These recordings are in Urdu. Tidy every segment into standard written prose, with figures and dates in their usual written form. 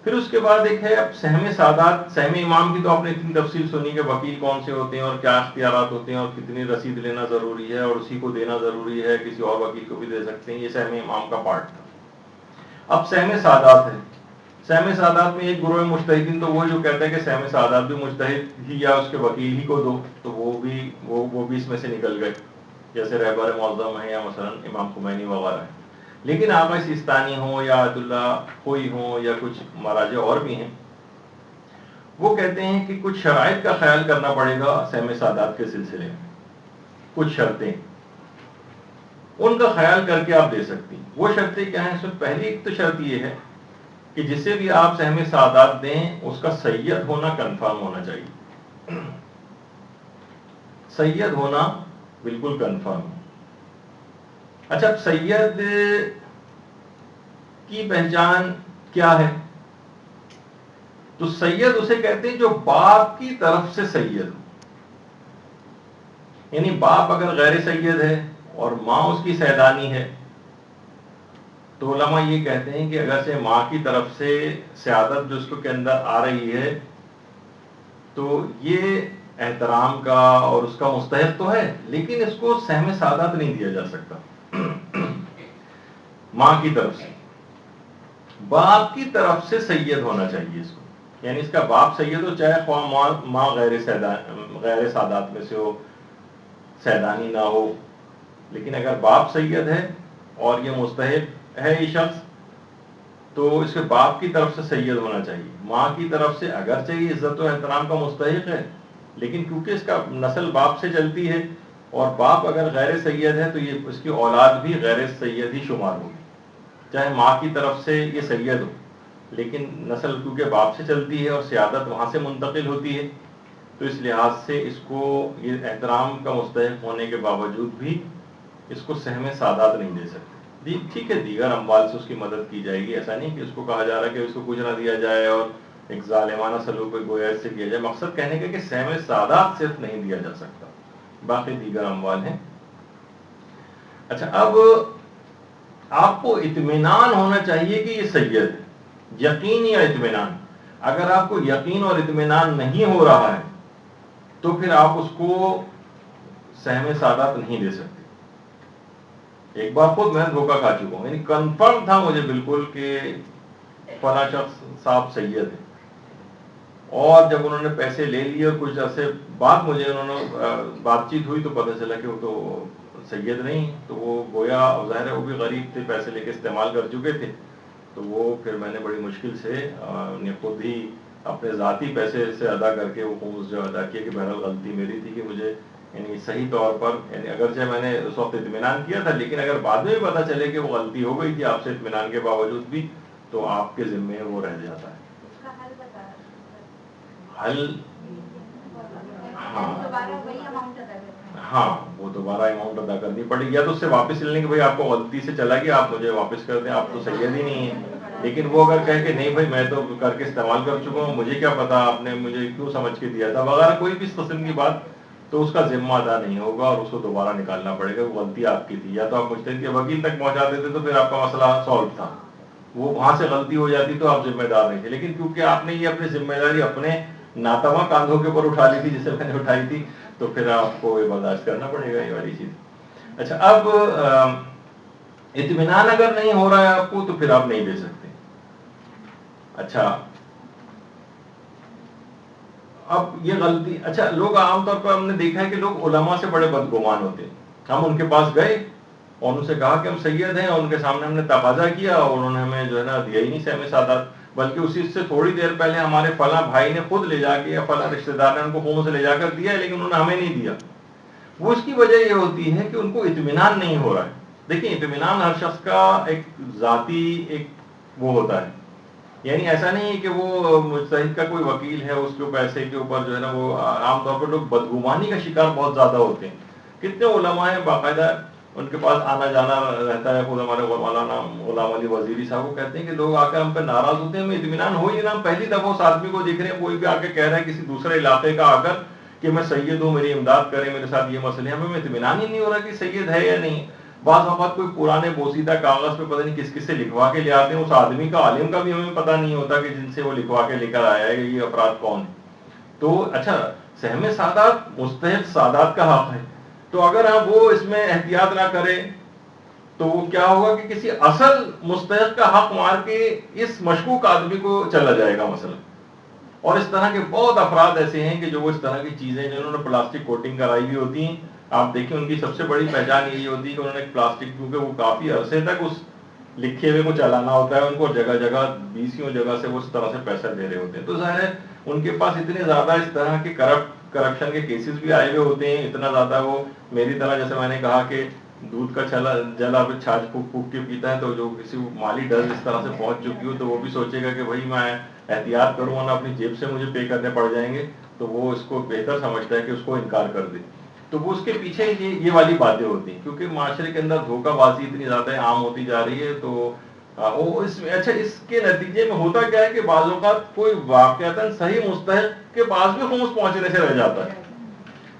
پھر اس کے بعد ایک ہے اب سہم سادات. سہم امام کی تو آپ نے اتنی تفصیل سنی کہ وکیل کون سے ہوتے ہیں اور کیا اختیارات ہوتے ہیں اور کتنی رسید لینا ضروری ہے اور اسی کو دینا ضروری ہے, کسی اور وکیل کو بھی دے سکتے ہیں. یہ سہم امام کا پارٹ تھا. اب سہم سادات ہے. سہم سادات میں ایک گروہ مجتہدین تو وہ جو کہتا ہے کہ سہم سادات بھی مجتہد ہی یا اس کے وکیل ہی کو دو, تو وہ بھی اس میں سے نکل گئے, جیسے رہبر معظم ہے یا مثلا امام خمینی وغیرہ ہے. لیکن آقا سیستانی ہوں یا عبد اللہ کوئی ہوں یا کچھ مراجع اور بھی ہیں, وہ کہتے ہیں کہ کچھ شرائط کا خیال کرنا پڑے گا سہم سادات کے سلسلے میں. کچھ شرطیں ان کا خیال کر کے آپ دے سکتی. وہ شرطیں کیا ہیں؟ اس میں پہلی ایک تو شرط یہ ہے کہ جسے بھی آپ سہم سادات دیں اس کا سید ہونا کنفرم ہونا چاہیے. سید ہونا بالکل کنفرم. اچھا, سید کی پہچان کیا ہے؟ تو سید اسے کہتے ہیں جو باپ کی طرف سے سید ہو. یعنی باپ اگر غیر سید ہے اور ماں اس کی سیدانی ہے تو علماء یہ کہتے ہیں کہ اگر سے ماں کی طرف سے سیادت جو اس کے اندر آ رہی ہے تو یہ احترام کا اور اس کا مستحق تو ہے, لیکن اس کو سہم سادات نہیں دیا جا سکتا. ماں کی طرف سے, باپ کی طرف سے سید ہونا چاہیے اس کو. یعنی اس کا باپ سید ہو چاہے خواہ ماں غیر سادات میں سے ہو, سیدانی نہ ہو, لیکن اگر باپ سید ہے اور یہ مستحق ہے یہ شخص تو اس کے باپ کی طرف سے سید ہونا چاہیے. ماں کی طرف سے اگرچہ یہ عزت و احترام کا مستحق ہے, لیکن کیونکہ اس کا نسل باپ سے چلتی ہے اور باپ اگر غیر سید ہے تو یہ اس کی اولاد بھی غیر سید ہی شمار ہوگی, چاہے ماں کی طرف سے یہ سید ہو, لیکن نسل کیونکہ باپ سے چلتی ہے اور سیادت وہاں سے منتقل ہوتی ہے تو اس لحاظ سے اس کو یہ احترام کا مستحق ہونے کے باوجود بھی اس کو سہم سادات نہیں دے سکتے. ٹھیک ہے, دیگر اموال سے اس کی مدد کی جائے گی, ایسا نہیں کہ اس کو کہا جا رہا کہ اس کو کچھ نہ دیا جائے اور ایک ظالمانہ سلوک گویا سے کیا جائے. مقصد کہنے کا کہ سہم سادات صرف نہیں دیا جا سکتا, باقی دیگر اموال ہیں. اچھا, اب آپ کو اطمینان ہونا چاہیے کہ یہ سید ہے, یقین یا اطمینان. اگر آپ کو یقین اور اطمینان نہیں ہو رہا ہے تو پھر آپ اس کو سہم سادات نہیں دے سکتے. ایک بار خود میں دھوکہ کھا چکا ہوں, یعنی کنفرم تھا مجھے بالکل کہ فلاں شخص صاحب سید ہے, اور جب انہوں نے پیسے لے لیے اور کچھ عرصے بعد مجھے انہوں نے بات چیت ہوئی تو پتہ چلا کہ وہ تو سید نہیں, تو وہ گویا ظاہر ہے وہ بھی غریب تھے, پیسے لے کے استعمال کر چکے تھے. تو وہ پھر میں نے بڑی مشکل سے خود ہی اپنے ذاتی پیسے سے ادا کر کے وہ خمس جو ادا کیا کہ بہرحال غلطی میری تھی کہ مجھے یعنی صحیح طور پر, یعنی اگرچہ میں نے اس وقت اطمینان کیا تھا لیکن اگر بعد میں بھی پتہ چلے کہ وہ غلطی ہو گئی تھی آپ سے اطمینان کے باوجود بھی تو آپ کے ذمے وہ رہ جاتا ہے. حل ہاں, وہ دوبارہ اماؤنٹ ادا کرنی پڑے گی, یا تو اس سے واپس لیں کہ بھائی آپ کو غلطی سے چلا گیا, آپ مجھے واپس کر دیں, آپ تو سید ہی نہیں ہیں. لیکن وہ اگر کہے کہ نہیں بھائی میں تو کر کے استعمال کر چکا ہوں, مجھے کیا پتا آپ نے مجھے کیوں سمجھ کے دیا تھا وغیرہ کوئی بھی اس قسم کی بات, تو اس کا ذمہ ادا نہیں ہوگا اور اس کو دوبارہ نکالنا پڑے گا. وہ غلطی آپ کی تھی, یا تو آپ مجتہد کے وکیل تک پہنچا دیتے تو پھر آپ کا مسئلہ سالو تھا, وہ وہاں سے غلطی ہو جاتی تو آپ ذمہ دار نہیں تھے. لیکن کیونکہ آپ نے یہ اپنی ذمہ داری اپنے ناتواں کاندھوں کے اوپر اٹھا لی تھی جسے میں نے اٹھائی تھی, تو پھر آپ کو یہ برداشت کرنا پڑے گا یہ والی چیز. اچھا, اب اطمینان اگر نہیں ہو رہا ہے آپ کو تو پھر آپ نہیں دے سکتے. اچھا, اب یہ غلطی, اچھا لوگ عام طور پر ہم نے دیکھا ہے کہ لوگ علماء سے بڑے بدگمان ہوتے ہیں. ہم ان کے پاس گئے اور ان سے کہا کہ ہم سید ہیں, اور ان کے سامنے ہم نے تقاضا کیا اور انہوں نے ہمیں جو ہے نا دیا ہی نہیں سہم سادات, بلکہ اسی سے تھوڑی دیر پہلے ہمارے فلاں بھائی نے خود لے جا کے یا فلاں رشتے دار نے ان کو خون سے لے جا کر دیا ہے, لیکن انہوں نے ہمیں نہیں دیا. وہ اس کی وجہ یہ ہوتی ہے کہ ان کو اطمینان نہیں ہو رہا ہے. دیکھیں, اطمینان ہر شخص کا ایک ذاتی ایک وہ ہوتا ہے, یعنی ایسا نہیں ہے کہ وہ مجتہد کا کوئی وکیل ہے اس کے پیسے کے اوپر جو ہے نا وہ عام طور پر لوگ بدگمانی کا شکار بہت زیادہ ہوتے ہیں. کتنے علماء ہیں باقاعدہ ان کے پاس آنا جانا رہتا ہے, خود ہمارے مولانا غلام علی وزیری صاحب وہ کہتے ہیں کہ لوگ آ کر ہم پہ ناراض ہوتے ہیں, ہمیں اطمینان ہو ہی نہیں. پہلی دفعہ اس آدمی کو دیکھ رہے ہیں, کوئی بھی آ کے کہہ رہا ہے کسی دوسرے علاقے کا آ کر کہ میں سید ہوں, میری امداد کریں, میرے ساتھ یہ مسئلے ہیں, ہمیں اطمینان ہی نہیں ہو رہا کہ سید ہے یا نہیں. بعض اوقات کوئی پرانے بوسیدہ کاغذ پہ پتہ نہیں کس کس سے لکھوا کے لے آتے ہیں، اس آدمی کا عالم کا بھی ہمیں پتہ نہیں ہوتا کہ جن سے وہ لکھوا کے لے کر آیا ہے یہ افراد کون ہیں. تو اچھا سہم سادات مستحق سادات کا حق ہے، تو اگر ہم وہ اس میں احتیاط نہ کریں تو وہ کیا ہوگا کہ کسی اصل مستحق کا حق مار کے اس مشکوک آدمی کو چلا جائے گا مثلا. اور اس طرح کے بہت افراد ایسے ہیں کہ جو وہ اس طرح کی چیزیں جنہوں نے پلاسٹک کوٹنگ کرائی ہوئی ہوتی ہیں، آپ دیکھیں ان کی سب سے بڑی پہچان یہی ہوتی ہے کہ انہوں نے پلاسٹک، کیونکہ وہ کافی عرصے تک اس لکھے ہوئے کو چلانا ہوتا ہے ان کو، جگہ جگہ 20 جگہ سے وہ اس طرح سے پیسہ دے رہے ہوتے ہیں. تو ظاہر ہے ان کے پاس اتنے زیادہ اس طرح کے کرپشن کے کیسز بھی آئے ہوئے ہوتے ہیں، اتنا زیادہ وہ میری طرح جیسے میں نے کہا کہ دودھ کا جلا پہ چھاچھ پھونک پھونک کے پیتا ہے، تو جو کسی مالی ڈر اس طرح سے پہنچ چکی ہو تو وہ بھی سوچے گا کہ بھائی میں احتیاط کروں ورنہ اپنی جیب سے مجھے پے کرنے پڑ جائیں گے، تو وہ اس کو بہتر سمجھتا ہے کہ اس کو انکار کر دے. تو وہ اس کے پیچھے یہ والی باتیں ہوتی ہیں، کیونکہ معاشرے کے اندر دھوکہ بازی اتنی زیادہ عام ہوتی جا رہی ہے. تو اچھا اس کے نتیجے میں ہوتا کیا ہے کہ بعض اوقات کوئی واقعتاً صحیح مستحق کے پاس بھی خمس پہنچنے سے رہ جاتا ہے،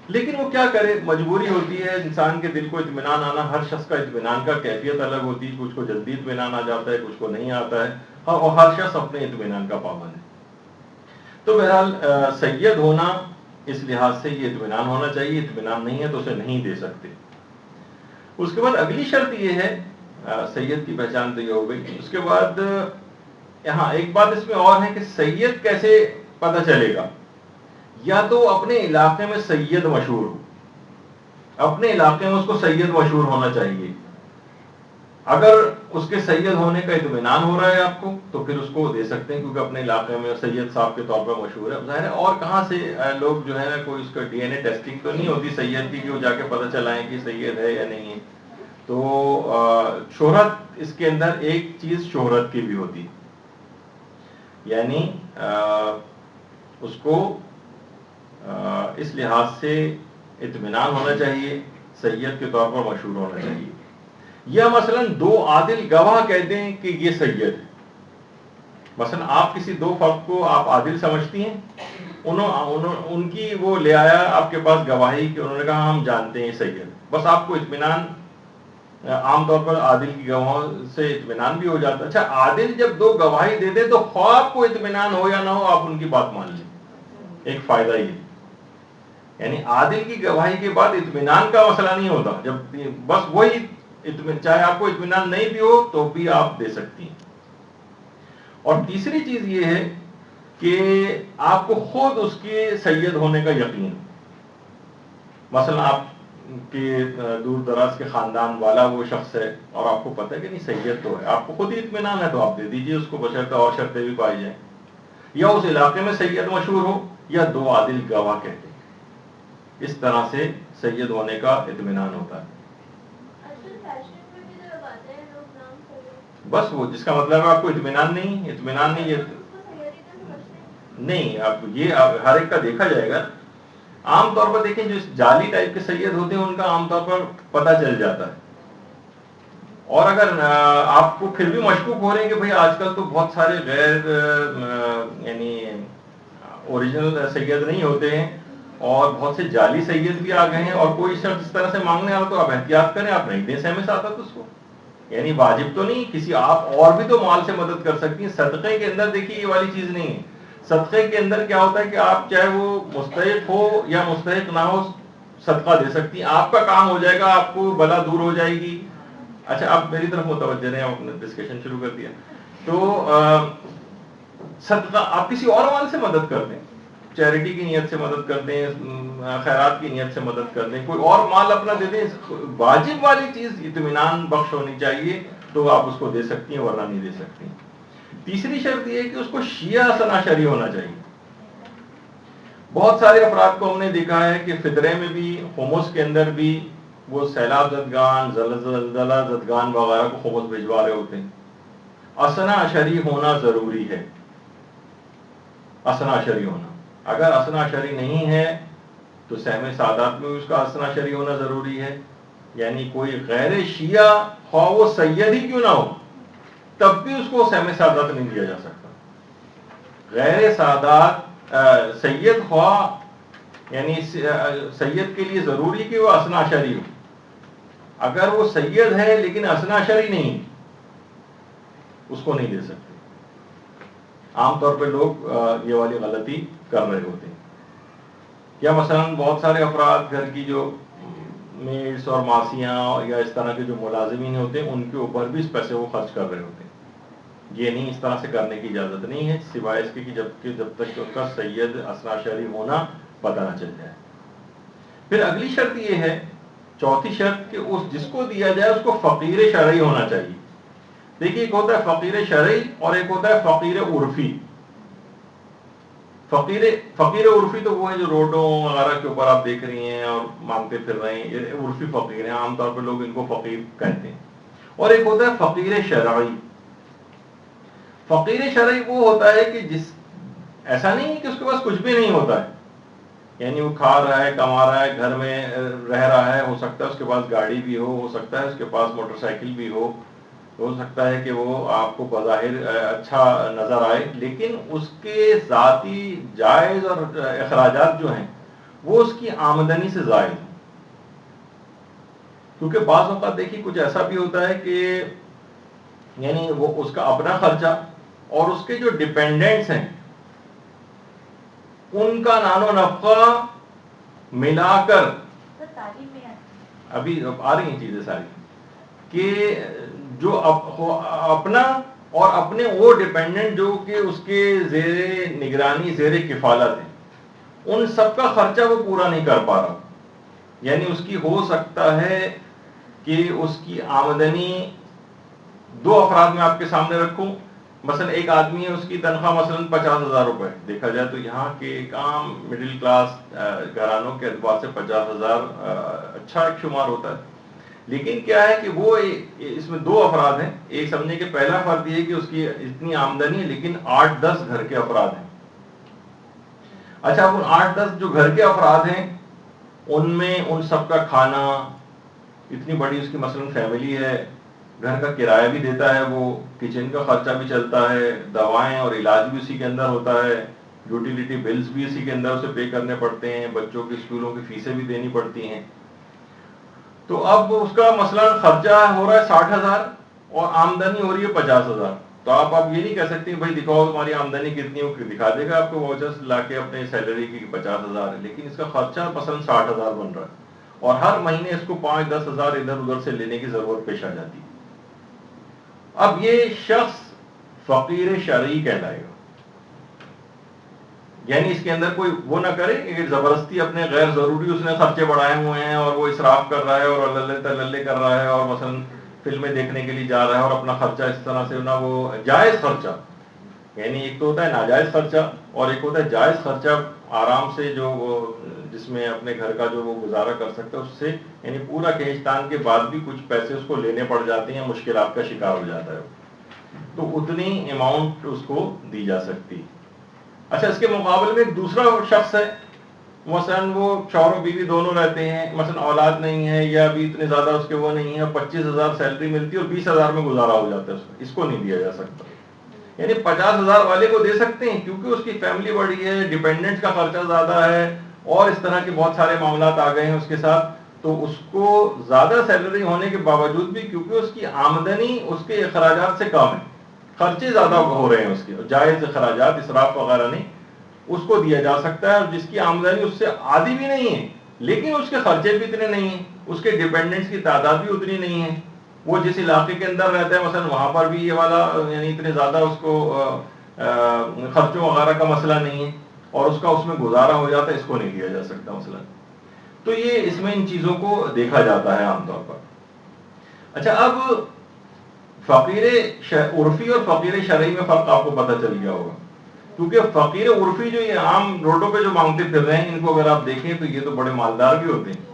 لیکن وہ کیا کرے، مجبوری ہوتی ہے. انسان کے دل کو اطمینان آنا، ہر شخص کا اطمینان کا کیفیت الگ ہوتی ہے، کچھ کو جلدی اطمینان آ جاتا ہے، کچھ کو نہیں آتا ہے، اور ہر شخص اپنے اطمینان کا پابند ہے. تو بہرحال سید ہونا اس لحاظ سے یہ اطمینان ہونا چاہیے، اطمینان نہیں ہے تو اسے نہیں دے سکتے. اس کے بعد اگلی شرط یہ ہے، سید کی پہچان تو یہ ہو گئی. اس کے بعد یہاں ایک بات اس میں اور ہے کہ سید کیسے پتہ چلے گا. یا تو اپنے علاقے میں سید مشہور ہو، اپنے علاقے میں اس کو سید مشہور ہونا چاہیے. اگر اس کے سید ہونے کا اطمینان ہو رہا ہے آپ کو تو پھر اس کو دے سکتے ہیں، کیونکہ اپنے علاقے میں سید صاحب کے طور پر مشہور ہے. ظاہر ہے اور کہاں سے لوگ جو ہے نا، کوئی اس کا ڈی این اے ٹیسٹنگ تو نہیں ہوتی سید کی کہ وہ جا کے پتہ چلائیں کہ سید ہے یا نہیں ہے. تو شہرت اس کے اندر ایک چیز شہرت کی بھی ہوتی، یعنی اس کو اس لحاظ سے اطمینان ہونا چاہیے، سید کے طور پر مشہور ہونا چاہیے. یا مثلا 2 عادل گواہ کہتے ہیں کہ یہ سید ہے. مثلا آپ کسی 2 فرد کو آپ عادل سمجھتی ہیں، ان کی وہ لے آیا آپ کے پاس گواہی کہ انہوں نے کہا ہم جانتے ہیں سید. بس آپ کو اطمینان، عام طور پر عادل کی گواہوں سے اطمینان بھی ہو جاتا ہے. اچھا عادل جب 2 گواہی دے دے تو خواہ آپ کو اطمینان ہو یا نہ ہو آپ ان کی بات مان لیں. ایک فائدہ یہ، یعنی عادل کی گواہی کے بعد اطمینان کا مسئلہ نہیں ہوتا، جب بس وہی چاہے آپ کو اطمینان نہیں بھی ہو تو بھی آپ دے سکتی ہیں. اور تیسری چیز یہ ہے کہ آپ کو خود اس کے سید ہونے کا یقین. مثلا آپ کے دور دراز کے خاندان والا وہ شخص ہے اور آپ کو پتہ ہے کہ نہیں سید تو ہے، آپ کو خود ہی اطمینان ہے تو آپ دے دیجئے اس کو، بشرطہ اور شرطیں بھی پائی جائیں. یا اس علاقے میں سید مشہور ہو یا 2 عادل گواہ کہتے ہیں. اس طرح سے سید ہونے کا اطمینان ہوتا ہے. بس وہ جس کا مطلب ہے آپ کو اطمینان نہیں یہ نہیں، اب یہ ہر ایک کا دیکھا جائے گا. عام طور پر دیکھیں جو جعلی ٹائپ کے سید ہوتے ہیں ان کا عام طور پر پتہ چل جاتا ہے. اور اگر آپ کو پھر بھی مشکوک ہو رہے ہیں کہ بھئی آج کل تو بہت سارے غیر یعنی اوریجنل سید نہیں ہوتے ہیں اور بہت سے جعلی سید بھی آ گئے ہیں، اور کوئی شخص اس طرح سے مانگنے آ رہا تو آپ احتیاط کریں، آپ نہیں دیں سہم سعادت اس کو. یعنی واجب تو نہیں، کسی آپ اور بھی تو مال سے مدد کر سکتی ہیں. صدقے کے اندر دیکھیے یہ والی چیز نہیں ہے. صدقے کے اندر کیا ہوتا ہے کہ آپ چاہے وہ مستحق ہو یا مستحق نہ ہو صدقہ دے سکتی ہیں، آپ کا کام ہو جائے گا، آپ کو بلا دور ہو جائے گی. اچھا آپ میری طرف متوجہ رہیں، آپ نے ڈسکشن شروع کر دیا. تو صدقہ آپ کسی اور مال سے مدد کر دیں، چیریٹی کی نیت سے مدد کر دیں، خیرات کی نیت سے مدد کر دیں، کوئی اور مال اپنا دے دیں. واجب والی چیز اطمینان بخش ہونی چاہیے تو آپ اس کو دے سکتی ہیں ورنہ نہیں دے سکتی. تیسری شرط یہ ہے کہ اس کو شیعہ حسن عشری ہونا چاہیے. بہت سارے افراد کو ہم نے دیکھا ہے کہ فطرے میں بھی خمس کے اندر بھی وہ سیلاب زدگان، زلزلہ زدگان وغیرہ کو خمس بھجوا رہے ہوتے ہیں. حسن عشری ہونا ضروری ہے. حسن عشری ہونا، اگر حسن عشری نہیں ہے تو سہم سعادات میں اس کا حسن عشری ہونا ضروری ہے. یعنی کوئی غیر شیعہ خواہ وہ سید ہی کیوں نہ ہو تب بھی اس کو سہم سعادت نہیں دیا جا سکتا. غیر سعادات سید خواہ یعنی سید کے لیے ضروری کہ وہ حسن عشری ہو. اگر وہ سید ہے لیکن اثنا شرعی نہیں، اس کو نہیں دے سکتے. عام طور پہ لوگ یہ والی غلطی کر رہے ہوتے ہیں. یا مثلا بہت سارے افراد گھر کی جو میڈس اور ماسیاں یا اس طرح کے جو ملازمین ہوتے ہیں ان کے اوپر بھی اس پیسے وہ خرچ کر رہے ہوتے ہیں. یہ نہیں، اس طرح سے کرنے کی اجازت نہیں ہے، سوائے اس کی کہ جب تک کہ ان کا سید اثنا شرعی ہونا پتہ نہ چل جائے. پھر اگلی شرط یہ ہے، چوتھی شرط، کہ اس جس کو دیا جائے اس کو فقیر شرعی ہونا چاہیے. دیکھیے ایک ہوتا ہے فقیر شرعی اور ایک ہوتا ہے فقیر عرفی. فقیر عرفی تو وہ ہے جو روڈوں وغیرہ کے اوپر آپ دیکھ رہی ہیں اور مانگتے پھر رہے ہیں، یہ عرفی فقیر ہیں، عام طور پہ لوگ ان کو فقیر کہتے ہیں. اور ایک ہوتا ہے فقیر شرعی. فقیر شرعی وہ ہوتا ہے کہ ایسا نہیں ہے کہ اس کے پاس کچھ بھی نہیں ہوتا ہے، یعنی وہ کھا رہا ہے، کما رہا ہے، گھر میں رہ رہا ہے، ہو سکتا ہے اس کے پاس گاڑی بھی ہو سکتا ہے اس کے پاس موٹر سائیکل بھی ہو سکتا ہے کہ وہ آپ کو بظاہر اچھا نظر آئے، لیکن اس کے ذاتی جائز اور اخراجات جو ہیں وہ اس کی آمدنی سے زائد ہیں. کیونکہ بعض اوقات دیکھیے کچھ ایسا بھی ہوتا ہے کہ یعنی وہ اس کا اپنا خرچہ اور اس کے جو ڈیپینڈنٹس ہیں ان کا نان و نفقہ ملا کر، ابھی آ رہی ہیں چیزیں ساری، کہ جو اپنا اور اپنے وہ ڈیپینڈنٹ جو کہ اس کے زیر نگرانی زیر کفالت ہیں، ان سب کا خرچہ وہ پورا نہیں کر پا رہا. یعنی اس کی ہو سکتا ہے کہ اس کی آمدنی، دو افراد میں آپ کے سامنے رکھوں، مثلا ایک آدمی ہے اس کی تنخواہ مثلا 50,000 روپے، دیکھا جائے تو یہاں کے ایک عام مڈل کلاس گھرانوں کے اعتبار سے 50,000 اچھا ایک شمار ہوتا ہے. لیکن کیا ہے کہ وہ اس میں دو افراد ہیں. ایک سمجھے کہ پہلا فرد یہ کہ اس کی اتنی آمدنی ہے لیکن 8-10 گھر کے افراد ہیں. اچھا اب ان 8-10 جو گھر کے افراد ہیں ان میں ان سب کا کھانا، اتنی بڑی اس کی مثلا فیملی ہے، گھر کا کرایہ بھی دیتا ہے، وہ کچن کا خرچہ بھی چلتا ہے، دوائیں اور علاج بھی اسی کے اندر ہوتا ہے، یوٹیلیٹی بلز بھی اسی کے اندر اسے پے کرنے پڑتے ہیں، بچوں کی اسکولوں کی فیسیں بھی دینی پڑتی ہیں. تو اب اس کا مثلا خرچہ ہو رہا ہے 60,000 اور آمدنی ہو رہی ہے 50,000. تو آپ یہ نہیں کہہ سکتے بھائی دکھاؤ تمہاری آمدنی کتنی ہو، دکھا دے گا آپ کو واچرز لا کے اپنے سیلری کی 50,000 ہے، لیکن اس کا خرچہ مثلا 60,000 بن رہا ہے اور ہر مہینے اس کو 5-10 ہزار ادھر ادھر سے لینے کی ضرورت پیش آ جاتی ہے. اب یہ شخص فقیر شرعی کہلائے گا. یعنی اس کے اندر کوئی وہ نہ کرے کہ زبردستی اپنے غیر ضروری اس نے خرچے بڑھائے ہوئے ہیں اور وہ اسراف کر رہا ہے اور اللہ تللے کر رہا ہے اور مثلا فلمیں دیکھنے کے لیے جا رہا ہے اور اپنا خرچہ اس طرح سے نہ، وہ جائز خرچہ، یعنی ایک تو ہوتا ہے ناجائز خرچہ اور ایک ہوتا ہے جائز خرچہ آرام سے جو وہ جس میں اپنے گھر کا جو وہ گزارا کر سکتا ہے، اس سے یعنی پورا کھینچتان کے بعد بھی کچھ پیسے اس کو لینے پڑ جاتے ہیں، مشکلات کا شکار ہو جاتا ہے، تو اتنی اماؤنٹ اس کو دی جا سکتی. اچھا اس کے مقابلے میں ایک دوسرا شخص ہے، مثلا وہ شوہر و بیوی دونوں رہتے ہیں، مثلا اولاد نہیں ہے یا ابھی اتنے زیادہ اس کے وہ نہیں ہے، 25,000 سیلری ملتی ہے اور 20,000 میں گزارا ہو جاتا ہے، اس کو نہیں دیا جا سکتا. یعنی 50,000 والے کو دے سکتے ہیں کیونکہ اس کی فیملی بڑی ہے، ڈیپینڈنٹ کا خرچہ زیادہ ہے اور اس طرح کے بہت سارے معاملات آ گئے ہیں اس کے ساتھ، تو اس کو زیادہ سیلری ہونے کے باوجود بھی کیونکہ اس کی آمدنی اس کے اخراجات سے کم ہے، خرچے زیادہ ہو رہے ہیں اس کے، جائز اخراجات اسراف وغیرہ نہیں، اس کو دیا جا سکتا ہے. اور جس کی آمدنی اس سے آدھی بھی نہیں ہے لیکن اس کے خرچے بھی اتنے نہیں ہیں، اس کے ڈیپینڈنٹس کی تعداد بھی اتنی نہیں ہے، وہ جس علاقے کے اندر رہتا ہے مثلا وہاں پر بھی یہ والا یعنی اتنے زیادہ اس کو خرچوں وغیرہ کا مسئلہ نہیں ہے اور اس کا اس میں گزارا ہو جاتا ہے، اس کو نہیں دیا جا سکتا مثلا. تو یہ اس میں ان چیزوں کو دیکھا جاتا ہے عام طور پر. اچھا اب فقیر عرفی اور فقیر شرعی میں فرق آپ کو پتہ چل گیا ہوگا، کیونکہ فقیر عرفی جو یہ عام روڈوں پہ جو مانگتے پھر رہے ہیں ان کو اگر آپ دیکھیں تو یہ تو بڑے مالدار بھی ہوتے ہیں،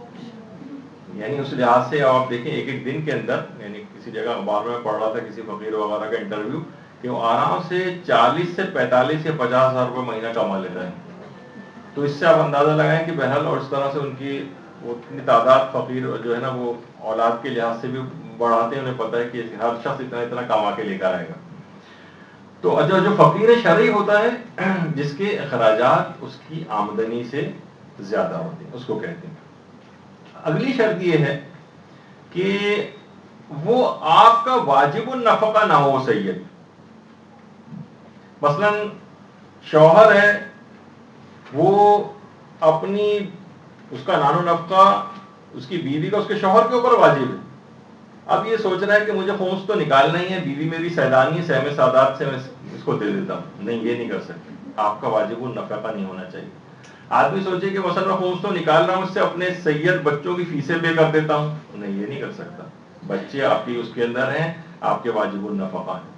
یعنی اس لحاظ سے آپ دیکھیں ایک دن کے اندر، یعنی کسی جگہ اخبار میں پڑھ رہا تھا کسی فقیر وغیرہ کا انٹرویو کہ وہ آرام سے 40 سے 45 یا 50,000 روپے مہینہ کما لیتا ہے. تو اس سے آپ اندازہ لگائیں کہ بہرحال اور اس طرح سے ان کی وہ اتنی تعداد فقیر جو ہے نا وہ اولاد کے لحاظ سے بھی بڑھاتے ہیں، انہیں پتہ ہے کہ ہر شخص اتنا کما کے لے کر آئے گا. تو جو فقیر شرعی ہوتا ہے جس کے اخراجات اس کی آمدنی سے زیادہ ہوتے ہیں، اس کو کہتے ہیں. اگلی شرط یہ ہے کہ وہ آپ کا واجب النفقہ نہ ہو سید. مثلا شوہر ہے, وہ اپنی اس کا نان و نفقہ اس کی بیوی کا اس کے شوہر کے اوپر واجب ہے. اب یہ سوچ رہا ہے کہ مجھے خمس تو نکالنا ہی ہے, بیوی میری سیدانی ہے, سہم سادات سے میں اس کو دے دیتا ہوں. نہیں, یہ نہیں کر سکتے, آپ کا واجب النفقہ نہیں ہونا چاہیے. آدمی سوچے کہ مثلا میں خمس تو نکال رہا ہوں, اس سے اپنے سید بچوں کی فیسیں پے کر دیتا ہوں. نہیں, یہ نہیں کر سکتا. بچے آپ کی اس کے اندر ہیں, آپ کے واجب النفقہ ہیں.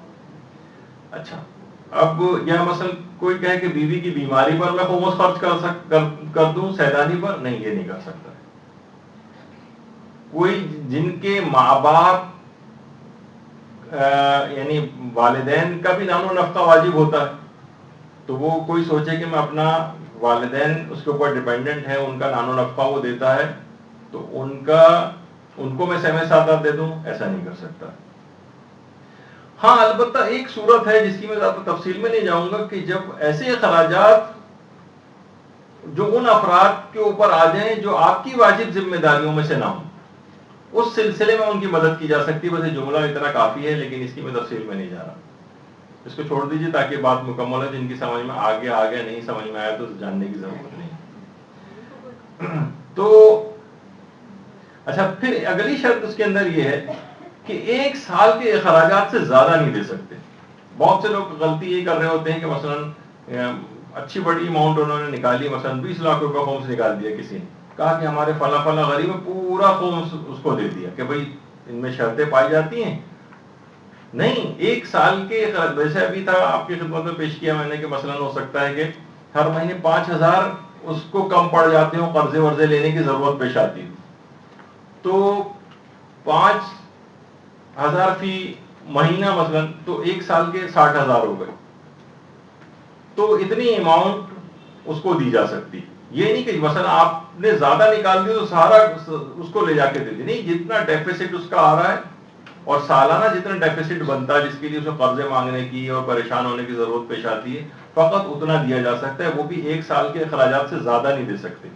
اچھا, اب یا مثلا کوئی کہے کہ بیوی کی بیماری پر میں خمس خرچ کر دوں سیدانی پر. نہیں, یہ نہیں کر سکتا. کوئی جن کے ماں باپ یعنی والدین کا بھی نان و نفقہ واجب ہوتا ہے, تو وہ کوئی سوچے کہ میں اپنا والدین اس کے اوپر ڈیپینڈنٹ ہے, ان کا نان و نفقہ وہ دیتا ہے, تو ان کو میں سہم سادات دے دوں, ایسا نہیں کر سکتا. ہاں, البتہ ایک صورت ہے جس کی میں زیادہ تفصیل میں نہیں جاؤں گا, کہ جب ایسے اخراجات جو ان افراد کے اوپر آ جائیں جو آپ کی واجب ذمہ داریوں میں سے نہ ہوں, اس سلسلے میں ان کی مدد کی جا سکتی ہے. ویسے جملہ اتنا کافی ہے, لیکن اس کی میں تفصیل میں نہیں جا رہا. اس کو چھوڑ دیجیے تاکہ بات مکمل ہے. جن کی سمجھ میں آ گیا, نہیں سمجھ میں آیا تو جاننے کی ضرورت نہیں. تو اچھا, پھر اگلی شرط اس کے اندر یہ ہے کہ 1 سال کے اخراجات سے زیادہ نہیں دے سکتے. بہت سے لوگ غلطی یہ کر رہے ہوتے ہیں کہ مثلا اچھی بڑی اماؤنٹ انہوں نے نکالی, مثلا 20 لاکھ روپے خمس نکال دیا کسی نے, کہا کہ ہمارے فلاں فلاں غریب میں پورا خمس اس کو دے دیا کہ بھائی ان میں شرطیں پائی جاتی ہیں. نہیں, 1 سال کے ویسے ابھی تھا آپ کی خدمت میں پیش کیا میں نے کہ مثلا ہو سکتا ہے کہ ہر مہینے 5,000 اس کو کم پڑ جاتے ہوں, قرضے ورضے لینے کی ضرورت پیش آتی ہے, تو 5,000 فی مہینہ مثلا, تو 1 سال کے 60,000 ہو گئے. تو اتنی اماؤنٹ اس کو دی جا سکتی. یہ نہیں کہ مثلا آپ نے زیادہ نکال دی تو سارا اس کو لے جا کے دے دی. نہیں, جتنا ڈیفیسٹ اس کا آ رہا ہے اور سالانہ جتنا ڈیفیسٹ بنتا ہے, جس کے لیے اس کو قرضے مانگنے کی اور پریشان ہونے کی ضرورت پیش آتی ہے, فقط اتنا دیا جا سکتا ہے. وہ بھی 1 سال کے اخراجات سے زیادہ نہیں دے سکتے.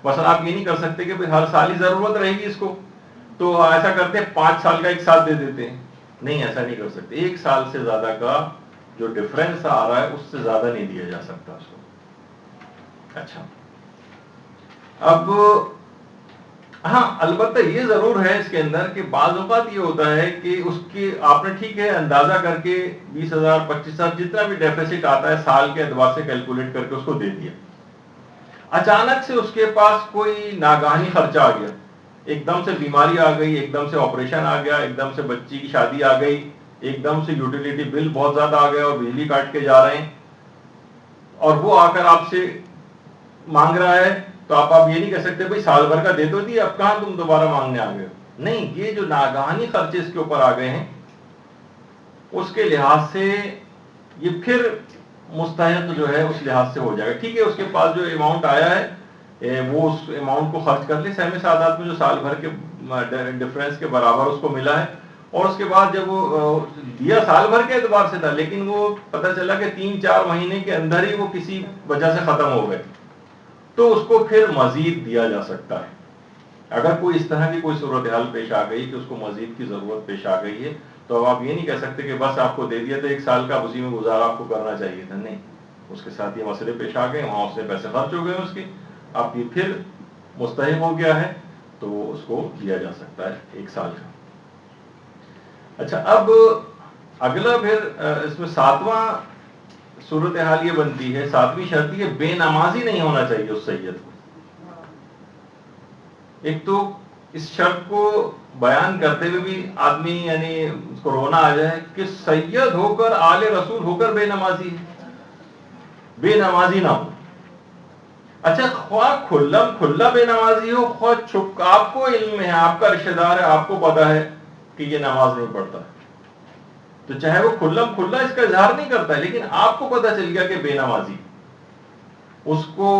مثلا آپ یہ نہیں کر سکتے کہ ہر سال ہی ضرورت رہے گی اس کو, تو ایسا کرتے ہیں 5 سال کا 1 سال دے دیتے ہیں. نہیں, ایسا نہیں کر سکتے. 1 سال سے زیادہ کا جو ڈفرینس آ رہا ہے اس سے زیادہ نہیں دیا جا سکتا اس کو. اچھا, اب ہاں, البتہ یہ ضرور ہے اس کے اندر کہ بعض اوقات یہ ہوتا ہے کہ اس کی آپ نے ٹھیک ہے اندازہ کر کے 20,000 25,000 جتنا بھی ڈیفیسٹ آتا ہے سال کے اعتبار سے کیلکولیٹ کر کے اس کو دے دیا. اچانک سے اس کے پاس کوئی ناگہانی خرچہ آ گیا, ایک دم سے بیماری آ گئی, ایک دم سے آپریشن آ گیا, ایک دم سے بچی کی شادی آ گئی, ایک دم سے یوٹیلیٹی بل بہت زیادہ آ گیا اور بجلی کاٹ کے جا رہے ہیں, اور وہ آ کر آپ سے مانگ رہا ہے, تو آپ یہ نہیں کہہ سکتے بھائی سال بھر کا دے دو جی, اب کہاں تم دوبارہ مانگنے آ گئے. نہیں, یہ جو ناگہانی خرچے اس کے اوپر آ گئے ہیں اس کے لحاظ سے یہ پھر مستحق جو ہے اس لحاظ سے ہو جائے گا. ٹھیک ہے, اس کے پاس جو اماؤنٹ آیا ہے وہ اس اماؤنٹ کو خرچ کر لے سہم سادات میں جو سال بھر کے ڈفرینس کے برابر اس کو ملا ہے, اور اس کے بعد جب وہ دیا سال بھر کے اعتبار سے تھا, لیکن وہ پتہ چلا کہ 3-4 مہینے کے اندر ہی وہ کسی وجہ سے ختم ہو گئے, تو اس کو پھر مزید دیا جا سکتا ہے. اگر کوئی اس طرح کی کوئی صورتحال پیش آ گئی کہ اس کو مزید کی ضرورت پیش آ گئی ہے, تو اب آپ یہ نہیں کہہ سکتے کہ بس آپ کو دے دیا تو 1 سال کا اسی میں گزارا آپ کو کرنا چاہیے تھا. نہیں, اس کے ساتھ یہ مسئلے پیش آ گئے, وہاں اس سے پیسے خرچ ہو گئے اس کے, اب یہ پھر مستحق ہو گیا ہے, تو وہ اس کو دیا جا سکتا ہے 1 سال کا. اچھا, اب اگلا پھر اس میں 7واں صورتحال یہ بنتی ہے, 7ویں شرط یہ بے نمازی نہیں ہونا چاہیے اس سید کو. ایک تو اس شرط کو بیان کرتے ہوئے بھی آدمی یعنی اس کو رونا آ جائے کہ سید ہو کر آل رسول ہو کر بے نمازی ہے, بے نمازی نہ ہو. اچھا, خواہ کھلا بے نمازی ہو, خواہ چھپ, آپ کو علم ہے, آپ کا رشتہ دار ہے, آپ کو پتا ہے کہ یہ نماز نہیں پڑھتا, تو چاہے وہ کھلا اس کا اظہار نہیں کرتا ہے, لیکن آپ کو پتا چل گیا کہ بے نمازی, اس کو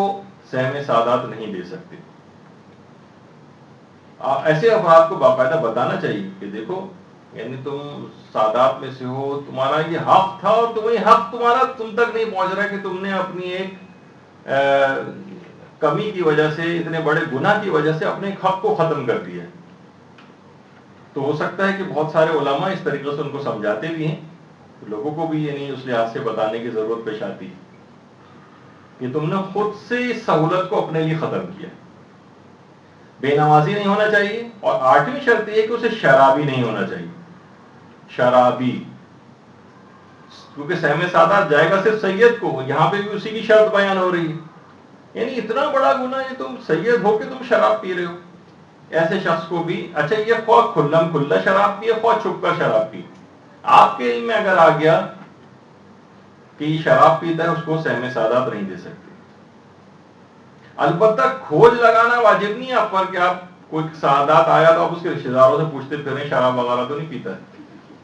سہم سادات نہیں دے سکتے. ایسے افراد کو باقاعدہ بتانا چاہیے کہ دیکھو یعنی تم سادات میں سے ہو, تمہارا یہ حق تھا اور تمہیں حق تمہارا تم تک نہیں پہنچ رہا کہ تم نے اپنی ایک کمی کی وجہ سے, اتنے بڑے گناہ کی وجہ سے اپنے حق کو ختم کر دیا. تو ہو سکتا ہے کہ بہت سارے علماء اس طریقے سے ان کو سمجھاتے بھی ہیں، لوگوں کو بھی یعنی اس لحاظ سے بتانے کی ضرورت پیش آتی ہے کہ تم نے خود سے اس سہولت کو اپنے لیے ختم کیا. بے نمازی نہیں ہونا چاہیے، اور 8ویں شرط یہ کہ اسے شرابی نہیں ہونا چاہیے. شرابی، کیونکہ سہم سادات جائے گا صرف سید کو، یہاں پہ بھی اسی کی شرط بیان ہو رہی ہے. یعنی اتنا بڑا گناہ ہے، تم سید ہو کہ تم شراب پی رہے ہو. ایسے شخص کو بھی، اچھا یہ خواہ کھلم کھلا شراب پیے خواہ چھپ کر شراب پیے، آپ کے علم میں اگر آ گیا کہ یہ شراب پیتا ہے، اس کو سہم سادات نہیں دے سکتے. البتہ کھوج لگانا واجب نہیں ہے آپ پر کہ آپ کوئی سعادات آیا تو آپ اس کے رشتے داروں سے پوچھتے پھریں شراب وغیرہ تو نہیں پیتا ہے.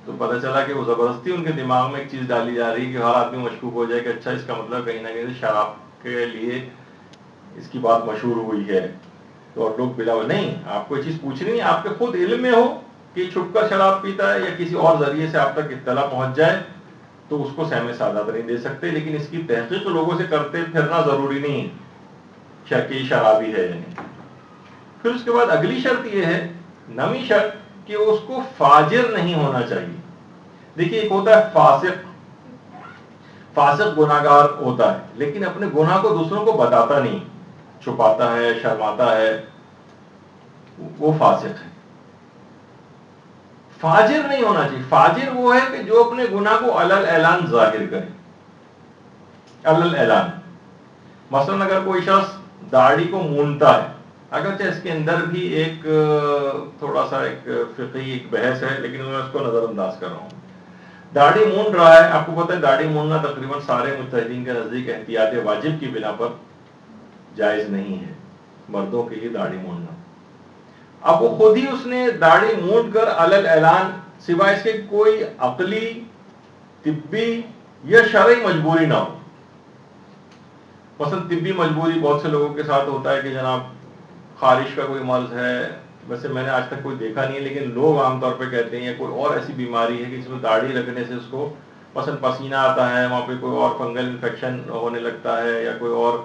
تو پتہ چلا کہ وہ زبردستی ان کے دماغ میں ایک چیز ڈالی جا رہی ہے کہ ہر آدمی مشکوک ہو جائے کہ اچھا اس کا مطلب کہیں نہ کہیں شراب کے لیے اس کی بات مشہور ہوئی ہے، تو اور لوگ بلا نہیں. آپ کو یہ چیز پوچھنی ہے، آپ کے خود علم میں ہو کہ چھپ کر شراب پیتا ہے یا کسی اور ذریعے سے آپ تک اطلاع پہنچ جائے تو اس کو سہم سعادت نہیں دے سکتے. لیکن اس کی تحقیق لوگوں سے کرتے پھرنا ضروری نہیں ہے کہ شرابی ہے یا نہیں. پھر اس کے بعد اگلی شرط یہ ہے، 9ویں شرط، کہ اس کو فاجر نہیں ہونا چاہیے. دیکھیے ایک ہوتا ہے فاسق، فاسق گناہگار ہوتا ہے لیکن اپنے گناہ کو دوسروں کو بتاتا نہیں، چھپاتا ہے، شرماتا ہے، وہ فاسق ہے. فاجر نہیں ہونا چاہیے. فاجر وہ ہے کہ جو اپنے گناہ کو علل اعلان ظاہر کرے. علل اعلان، مثلا اگر کوئی شخص داڑھی کو مونتا ہے، اگرچہ اس کے اندر بھی ایک تھوڑا سا ایک فقہی ایک بحث ہے، لیکن میں اس کو نظر انداز کر رہا ہوں. داڑھی مونڈ رہا ہے، آپ کو پتہ ہے داڑھی مونڈنا تقریباً سارے مجتہدین کے نزدیک احتیاط واجب کی بنا پر جائز نہیں ہے مردوں کے لیے داڑھی مونڈنا. اب وہ خود ہی اس نے داڑھی مونڈ کر علل اعلان، سوائے اس کے کوئی عقلی، طبی یا شرعی مجبوری نہ ہو. مثلا طبی مجبوری بہت سے لوگوں کے ساتھ ہوتا ہے کہ جناب خارش کا کوئی مرض ہے، ویسے میں نے آج تک کوئی دیکھا نہیں ہے لیکن لوگ عام طور پہ کہتے ہیں کوئی اور ایسی بیماری ہے کہ جس میں داڑھی رکھنے سے اس کو مثلا پسینہ آتا ہے، وہاں پہ کوئی اور فنگل انفیکشن ہونے لگتا ہے یا کوئی اور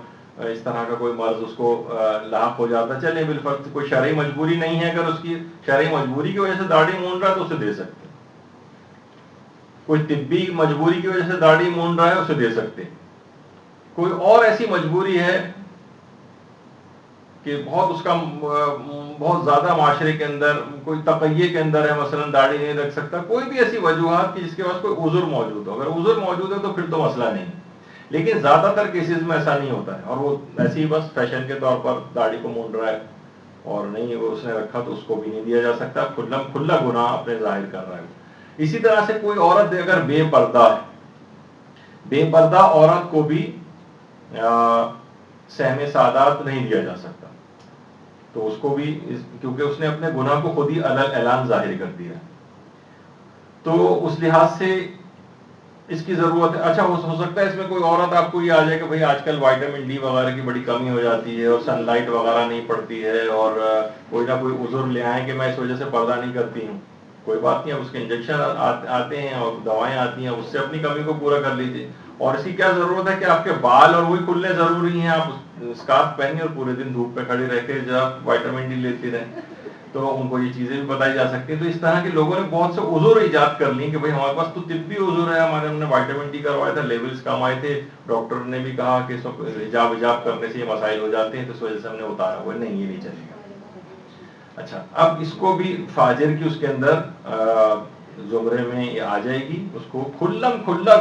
اس طرح کا کوئی مرض اس کو لاحق ہو جاتا ہے. چلیں بالفرض کوئی شرعی مجبوری نہیں ہے، اگر اس کی شرعی مجبوری کی وجہ سے داڑھی مونڈ رہا ہے تو اسے دے سکتے. کوئی طبی مجبوری کی وجہ سے داڑھی مونڈ رہا ہے اسے دے سکتے. کوئی اور ایسی مجبوری ہے کہ بہت اس کا بہت زیادہ معاشرے کے اندر کوئی تقیے کے اندر ہے، مثلا داڑھی نہیں رکھ سکتا، کوئی بھی ایسی وجوہات کی جس کے پاس کوئی عذر موجود ہو. اگر عذر موجود ہے تو پھر تو مسئلہ نہیں، لیکن زیادہ تر کیسز میں ایسا نہیں ہوتا ہے اور وہ ایسے ہی بس فیشن کے طور پر داڑھی کو مونڈ رہا ہے اور نہیں وہ اس نے رکھا تو اس کو بھی نہیں دیا جا سکتا. کھلا گناہ اپنے ظاہر کر رہا ہے. اسی طرح سے کوئی عورت اگر بے پردہ ہے، بے پردہ عورت کو بھی سہم سعادات نہیں دیا جا سکتا. تو اس کو بھی کیونکہ اس نے اپنے گناہ کو خود ہی علل اعلان ظاہر کر دیا، تو اس لحاظ سے اس کی ضرورت ہے. اچھا ہو سکتا ہے اس میں کوئی عورت آپ کو یہ آ جائے کہ بھائی آج کل وائٹامن ڈی وغیرہ کی بڑی کمی ہو جاتی ہے اور سن لائٹ وغیرہ نہیں پڑتی ہے اور کوئی نہ کوئی عذر لے آئیں کہ میں اس وجہ سے پردہ نہیں کرتی ہوں. کوئی بات نہیں، اب اس کے انجیکشن آتے ہیں اور دوائیں آتی ہیں، اس سے اپنی کمی کو پورا کر لیجیے. اور اس کی کیا ضرورت ہے کہ آپ کے بال اور وہی کھلنے ضروری ہیں، آپ اسکارف پہنیں اور پورے دن دھوپ پہ کھڑی رہ کے جب وائٹامن ڈی لیتی رہیں، تو ان کو یہ چیزیں بھی بتائی جا سکتی ہیں. تو اس طرح کے لوگوں نے بہت سے عذر ایجاد کر لی کہ بھائی ہمارے پاس تو طبی عذر ہے، ہمارے ہم نے وائٹامن ڈی کروایا تھا، لیولز کم آئے تھے، ڈاکٹر نے بھی کہا کہ حجاب کرنے سے یہ مسائل ہو جاتے ہیں، تو اس وجہ سے ہم نے اتارا ہوا. نہیں، یہ نہیں چلے گا. اچھا اب اس کو بھی فاجر کی اس کے اندر زمرے میں آ جائے گی. اس کو کھلا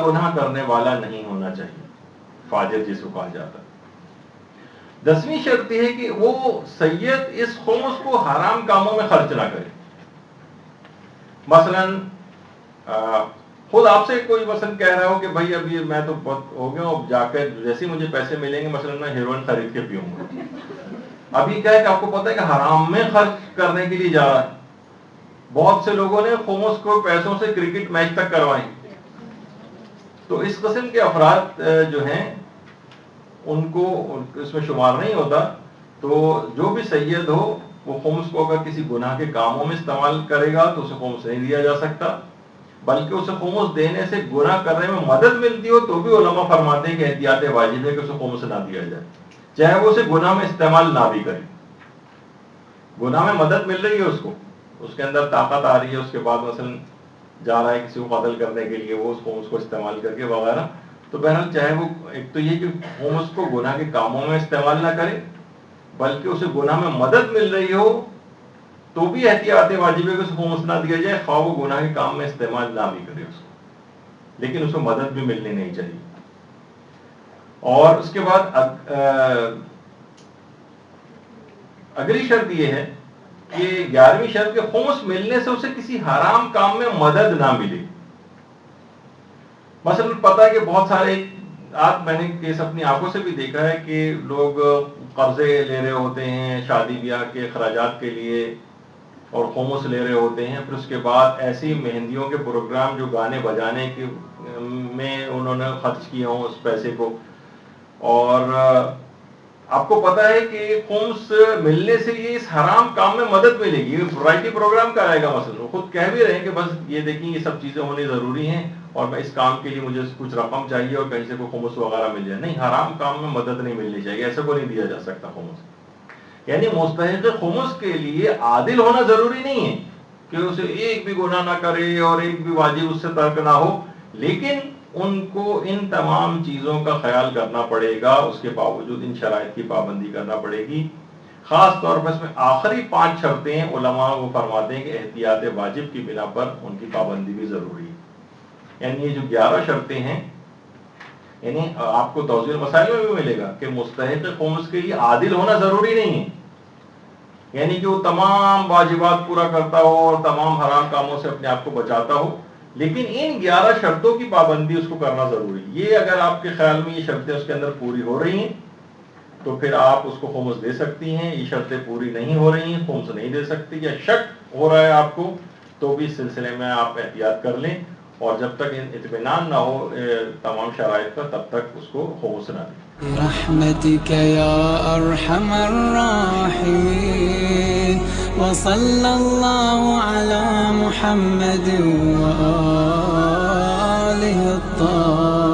گناہ کرنے والا نہیں ہونا چاہیے، فاجر جس کو کہا جاتا ہے. 10ویں شرط یہ ہے کہ وہ سید اس خمس کو حرام کاموں میں خرچ نہ کرے. مثلا خود آپ سے کوئی مثلا کہہ رہا ہو کہ بھائی اب یہ میں تو بہت ہو گیا ہوں، اب جا کر جیسے مجھے پیسے ملیں گے مثلا میں ہیروئن خرید کے پیوں گا. اب یہ کیا ہے کہ آپ کو پتہ ہے کہ حرام میں خرچ کرنے کے لیے جا رہا ہے. بہت سے لوگوں نے خمس کو پیسوں سے کرکٹ میچ تک کروائیں. تو اس قسم کے افراد جو ہیں ان کو اس میں شمار نہیں ہوتا. تو جو بھی سید ہو وہ خمس کو اگر کسی گناہ کے کاموں میں استعمال کرے گا تو اسے خمس نہیں دیا جا سکتا، بلکہ اسے خمس دینے سے گناہ کرنے میں مدد ملتی ہو تو بھی علماء فرماتے ہیں کہ احتیاط واجب ہے کہ اسے خمس نہ دیا جائے، چاہے وہ اسے گناہ میں استعمال نہ بھی کرے. گناہ میں مدد مل رہی ہے اس کو اس کے اندر طاقت آ رہی ہے، اس کے بعد مثلا جا رہا ہے کسی کو قتل کرنے کے لیے، وہ اس کو استعمال کر کے وغیرہ، تو بہرحال چاہے وہ ایک تو یہ کہ خمس کو گناہ کے کاموں میں استعمال نہ کرے، بلکہ اسے گناہ میں مدد مل رہی ہو تو بھی احتیاط واجب ہے کہ اسے خمس نہ دیا جائے، خواہ وہ گناہ کے کام میں استعمال نہ بھی کرے اس کو، لیکن اس کو مدد بھی ملنی نہیں چاہیے۔ اور اس کے بعد اگلی شرط یہ ہے کہ 11ویں شرط کے خمس ملنے سے اسے کسی حرام کام میں مدد نہ ملے۔ مثلا پتہ ہے کہ بہت سارے میں نے کیس اپنی آنکھوں سے بھی دیکھا ہے کہ لوگ قرضے لے رہے ہوتے ہیں شادی بیاہ کے اخراجات کے لیے اور خمس لے رہے ہوتے ہیں، پھر اس کے بعد ایسی مہندیوں کے پروگرام جو گانے بجانے کے میں انہوں نے خرچ کیے ہوں اس پیسے کو، اور آپ کو پتا ہے کہ خمس ملنے سے یہ اس حرام کام میں مدد ملے گی۔ ورائٹی پروگرام کرائے گا، مثلا وہ خود کہہ بھی رہے ہیں کہ بس یہ دیکھیں یہ سب چیزیں ہونی ضروری ہیں اور میں اس کام کے لیے مجھے کچھ رقم چاہیے اور کہیں سے کوئی خمس وغیرہ مل جائے۔ نہیں، حرام کام میں مدد نہیں ملنی چاہیے، ایسے کو نہیں دیا جا سکتا خمس۔ یعنی مستحق خمس کے لیے عادل ہونا ضروری نہیں ہے کہ اسے ایک بھی گناہ نہ کرے اور ایک بھی واجب اس سے ترک نہ ہو، لیکن ان کو ان تمام چیزوں کا خیال کرنا پڑے گا، اس کے باوجود ان شرائط کی پابندی کرنا پڑے گی۔ خاص طور پر اس میں آخری 5 شرطیں علماء وہ فرماتے ہیں کہ احتیاط واجب کی بنا پر ان کی پابندی بھی ضروری ہے۔ یعنی یہ جو 11 شرطیں ہیں، یعنی آپ کو توضیح المسائل میں بھی ملے گا کہ مستحق خمس کے لیے عادل ہونا ضروری نہیں ہے، یعنی کہ وہ تمام واجبات پورا کرتا ہو اور تمام حرام کاموں سے اپنے آپ کو بچاتا ہو، لیکن ان 11 شرطوں کی پابندی اس کو کرنا ضروری ہے۔ یہ اگر آپ کے خیال میں یہ شرطیں اس کے اندر پوری ہو رہی ہیں تو پھر آپ اس کو خمس دے سکتی ہیں، یہ شرطیں پوری نہیں ہو رہی ہیں خمس نہیں دے سکتی، یا شک ہو رہا ہے آپ کو تو بھی اس سلسلے میں آپ احتیاط کر لیں، اور جب تک اطمینان نہ ہو تمام شرائط کا تب تک اس کو خمس نہ دیں۔ برحمتك يا أرحم الراحمين وصلى الله على محمد وآله الطاهرين